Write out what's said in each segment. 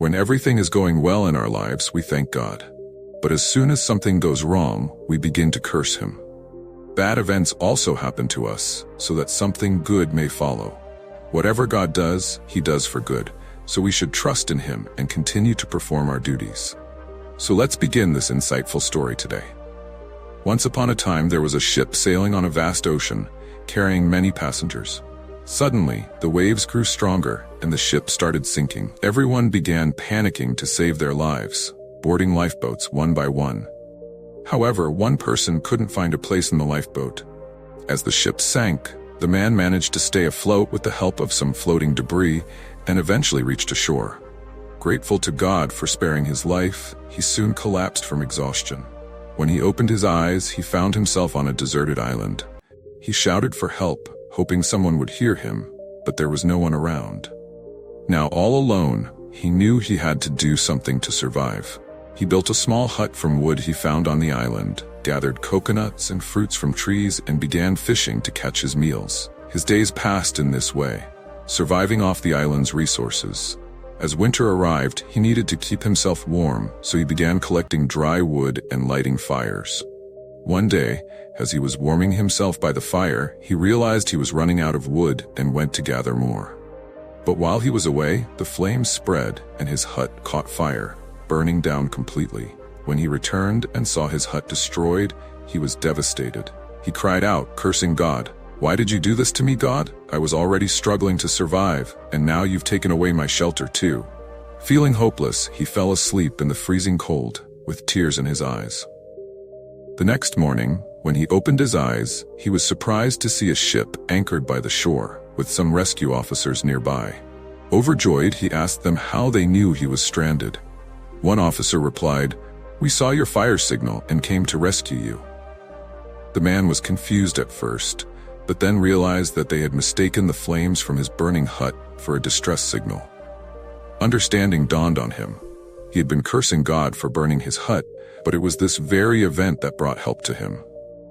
When everything is going well in our lives, we thank God. But as soon as something goes wrong, we begin to curse Him. Bad events also happen to us, so that something good may follow. Whatever God does, He does for good, so we should trust in Him and continue to perform our duties. So let's begin this insightful story today. Once upon a time, there was a ship sailing on a vast ocean, carrying many passengers. Suddenly, the waves grew stronger and the ship started sinking. Everyone began panicking to save their lives, boarding lifeboats one by one. However, one person couldn't find a place in the lifeboat. As the ship sank, the man managed to stay afloat with the help of some floating debris and eventually reached ashore. Grateful to God for sparing his life, he soon collapsed from exhaustion. When he opened his eyes, he found himself on a deserted island. He shouted for help, hoping someone would hear him, but there was no one around. Now all alone, he knew he had to do something to survive. He built a small hut from wood he found on the island, gathered coconuts and fruits from trees, and began fishing to catch his meals. His days passed in this way, surviving off the island's resources. As winter arrived, he needed to keep himself warm, so he began collecting dry wood and lighting fires. One day, as he was warming himself by the fire, he realized he was running out of wood and went to gather more. But while he was away, the flames spread and his hut caught fire, burning down completely. When he returned and saw his hut destroyed, he was devastated. He cried out, cursing God, "Why did you do this to me, God? I was already struggling to survive, and now you've taken away my shelter too." Feeling hopeless, he fell asleep in the freezing cold, with tears in his eyes. The next morning, when he opened his eyes, he was surprised to see a ship anchored by the shore, with some rescue officers nearby. Overjoyed, he asked them how they knew he was stranded. One officer replied, "We saw your fire signal and came to rescue you." The man was confused at first, but then realized that they had mistaken the flames from his burning hut for a distress signal. Understanding dawned on him. He had been cursing God for burning his hut, but it was this very event that brought help to him.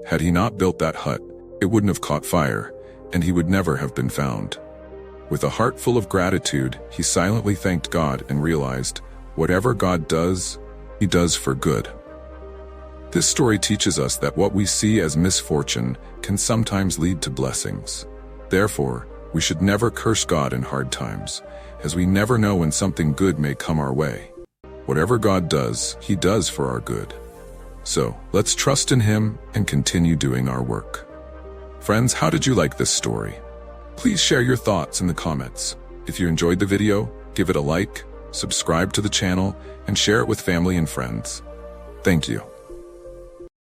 Had he not built that hut, it wouldn't have caught fire, and he would never have been found. With a heart full of gratitude, he silently thanked God and realized, whatever God does, He does for good. This story teaches us that what we see as misfortune can sometimes lead to blessings. Therefore, we should never curse God in hard times, as we never know when something good may come our way. Whatever God does, He does for our good. So, let's trust in Him and continue doing our work. Friends, how did you like this story? Please share your thoughts in the comments. If you enjoyed the video, give it a like, subscribe to the channel, and share it with family and friends. Thank you.